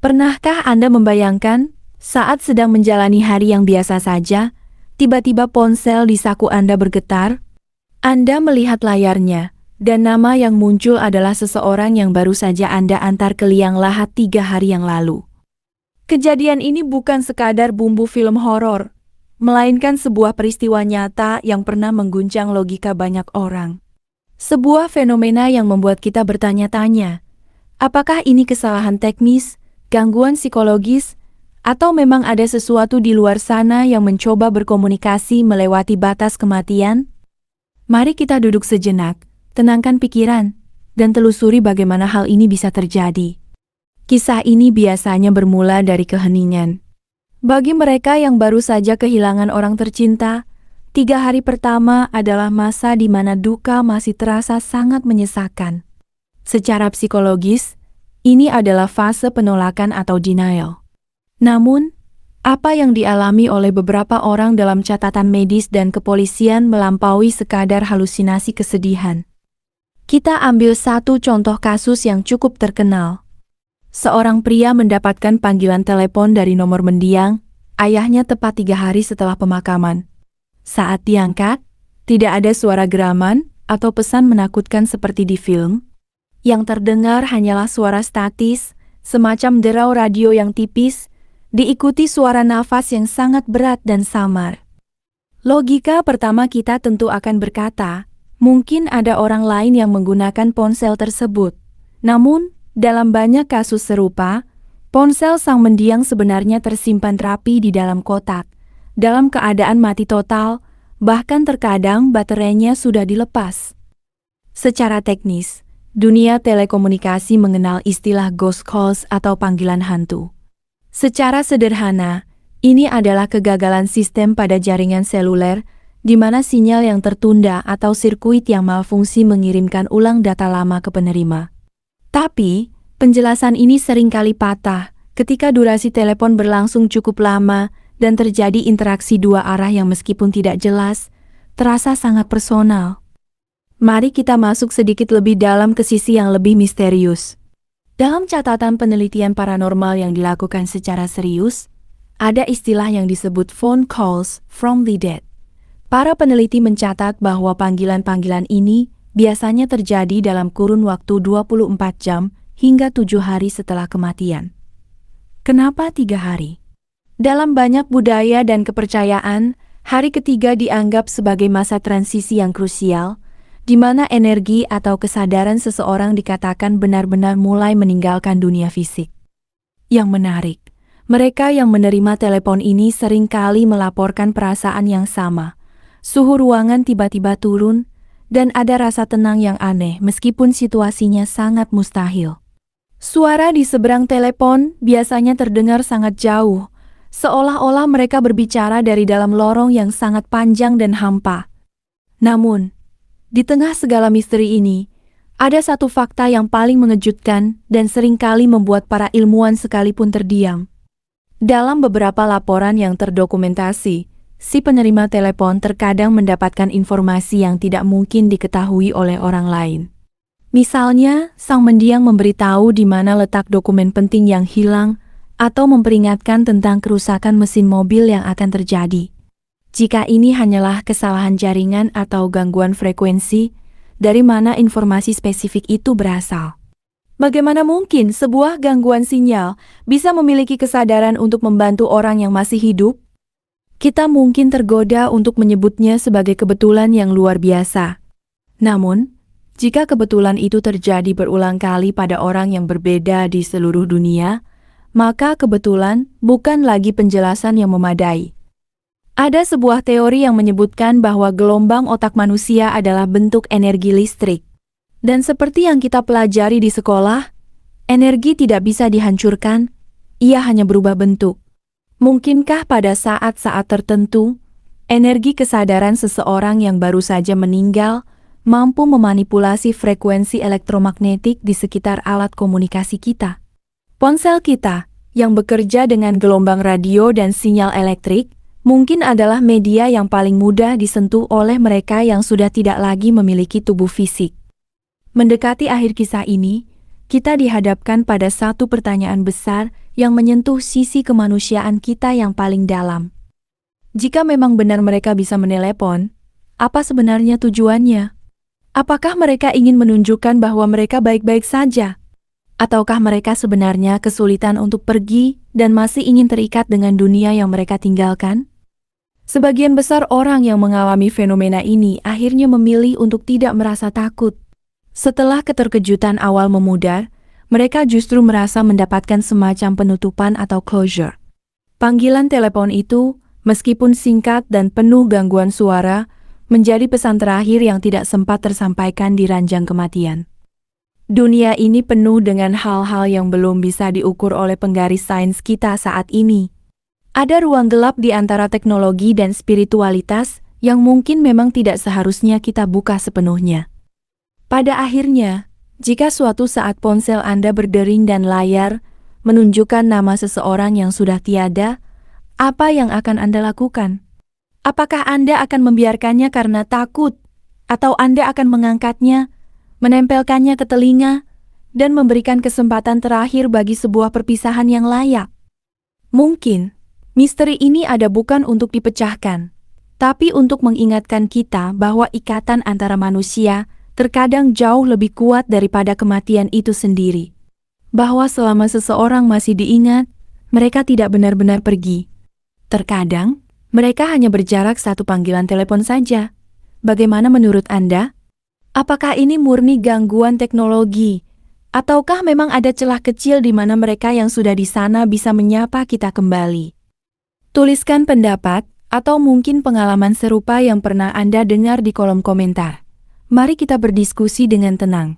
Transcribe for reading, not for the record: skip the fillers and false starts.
Pernahkah Anda membayangkan, saat sedang menjalani hari yang biasa saja, tiba-tiba ponsel di saku Anda bergetar? Anda melihat layarnya, dan nama yang muncul adalah seseorang yang baru saja Anda antar ke liang lahat 3 hari yang lalu. Kejadian ini bukan sekadar bumbu film horor, melainkan sebuah peristiwa nyata yang pernah mengguncang logika banyak orang. Sebuah fenomena yang membuat kita bertanya-tanya, apakah ini kesalahan teknis, gangguan psikologis, atau memang ada sesuatu di luar sana yang mencoba berkomunikasi melewati batas kematian? Mari kita duduk sejenak, tenangkan pikiran, dan telusuri bagaimana hal ini bisa terjadi. Kisah ini biasanya bermula dari keheningan. Bagi mereka yang baru saja kehilangan orang tercinta, 3 hari pertama adalah masa di mana duka masih terasa sangat menyesakan. Secara psikologis, ini adalah fase penolakan atau denial. Namun, apa yang dialami oleh beberapa orang dalam catatan medis dan kepolisian melampaui sekadar halusinasi kesedihan. Kita ambil satu contoh kasus yang cukup terkenal. Seorang pria mendapatkan panggilan telepon dari nomor mendiang, ayahnya tepat 3 hari setelah pemakaman. Saat diangkat, tidak ada suara geraman atau pesan menakutkan seperti di film. Yang terdengar hanyalah suara statis, semacam derau radio yang tipis, diikuti suara nafas yang sangat berat dan samar. Logika pertama kita tentu akan berkata, mungkin ada orang lain yang menggunakan ponsel tersebut. Namun, dalam banyak kasus serupa, ponsel sang mendiang sebenarnya tersimpan rapi di dalam kotak, dalam keadaan mati total, bahkan terkadang baterainya sudah dilepas. Secara teknis, dunia telekomunikasi mengenal istilah ghost calls atau panggilan hantu. Secara sederhana, ini adalah kegagalan sistem pada jaringan seluler, di mana sinyal yang tertunda atau sirkuit yang malfungsi mengirimkan ulang data lama ke penerima. Tapi, penjelasan ini seringkali patah ketika durasi telepon berlangsung cukup lama dan terjadi interaksi dua arah yang meskipun tidak jelas, terasa sangat personal. Mari kita masuk sedikit lebih dalam ke sisi yang lebih misterius. Dalam catatan penelitian paranormal yang dilakukan secara serius, ada istilah yang disebut phone calls from the dead. Para peneliti mencatat bahwa panggilan-panggilan ini biasanya terjadi dalam kurun waktu 24 jam hingga 7 hari setelah kematian. Kenapa 3 hari? Dalam banyak budaya dan kepercayaan, hari ketiga dianggap sebagai masa transisi yang krusial, di mana energi atau kesadaran seseorang dikatakan benar-benar mulai meninggalkan dunia fisik. Yang menarik, mereka yang menerima telepon ini sering kali melaporkan perasaan yang sama. Suhu ruangan tiba-tiba turun, dan ada rasa tenang yang aneh meskipun situasinya sangat mustahil. Suara di seberang telepon biasanya terdengar sangat jauh, seolah-olah mereka berbicara dari dalam lorong yang sangat panjang dan hampa. Namun, di tengah segala misteri ini, ada satu fakta yang paling mengejutkan dan seringkali membuat para ilmuwan sekalipun terdiam. Dalam beberapa laporan yang terdokumentasi, si penerima telepon terkadang mendapatkan informasi yang tidak mungkin diketahui oleh orang lain. Misalnya, sang mendiang memberitahu di mana letak dokumen penting yang hilang atau memperingatkan tentang kerusakan mesin mobil yang akan terjadi. Jika ini hanyalah kesalahan jaringan atau gangguan frekuensi, dari mana informasi spesifik itu berasal? Bagaimana mungkin sebuah gangguan sinyal bisa memiliki kesadaran untuk membantu orang yang masih hidup? Kita mungkin tergoda untuk menyebutnya sebagai kebetulan yang luar biasa. Namun, jika kebetulan itu terjadi berulang kali pada orang yang berbeda di seluruh dunia, maka kebetulan bukan lagi penjelasan yang memadai. Ada sebuah teori yang menyebutkan bahwa gelombang otak manusia adalah bentuk energi listrik. Dan seperti yang kita pelajari di sekolah, energi tidak bisa dihancurkan, ia hanya berubah bentuk. Mungkinkah pada saat-saat tertentu, energi kesadaran seseorang yang baru saja meninggal mampu memanipulasi frekuensi elektromagnetik di sekitar alat komunikasi kita? Ponsel kita, yang bekerja dengan gelombang radio dan sinyal elektrik, mungkin adalah media yang paling mudah disentuh oleh mereka yang sudah tidak lagi memiliki tubuh fisik. Mendekati akhir kisah ini, kita dihadapkan pada satu pertanyaan besar yang menyentuh sisi kemanusiaan kita yang paling dalam. Jika memang benar mereka bisa menelepon, apa sebenarnya tujuannya? Apakah mereka ingin menunjukkan bahwa mereka baik-baik saja? Ataukah mereka sebenarnya kesulitan untuk pergi dan masih ingin terikat dengan dunia yang mereka tinggalkan? Sebagian besar orang yang mengalami fenomena ini akhirnya memilih untuk tidak merasa takut. Setelah keterkejutan awal memudar, mereka justru merasa mendapatkan semacam penutupan atau closure. Panggilan telepon itu, meskipun singkat dan penuh gangguan suara, menjadi pesan terakhir yang tidak sempat tersampaikan di ranjang kematian. Dunia ini penuh dengan hal-hal yang belum bisa diukur oleh penggaris sains kita saat ini. Ada ruang gelap di antara teknologi dan spiritualitas yang mungkin memang tidak seharusnya kita buka sepenuhnya. Pada akhirnya, jika suatu saat ponsel Anda berdering dan layar menunjukkan nama seseorang yang sudah tiada, apa yang akan Anda lakukan? Apakah Anda akan membiarkannya karena takut? Atau Anda akan mengangkatnya, menempelkannya ke telinga, dan memberikan kesempatan terakhir bagi sebuah perpisahan yang layak? Mungkin, misteri ini ada bukan untuk dipecahkan, tapi untuk mengingatkan kita bahwa ikatan antara manusia terkadang jauh lebih kuat daripada kematian itu sendiri. Bahwa selama seseorang masih diingat, mereka tidak benar-benar pergi. Terkadang, mereka hanya berjarak satu panggilan telepon saja. Bagaimana menurut Anda? Apakah ini murni gangguan teknologi? Ataukah memang ada celah kecil di mana mereka yang sudah di sana bisa menyapa kita kembali? Tuliskan pendapat atau mungkin pengalaman serupa yang pernah Anda dengar di kolom komentar. Mari kita berdiskusi dengan tenang.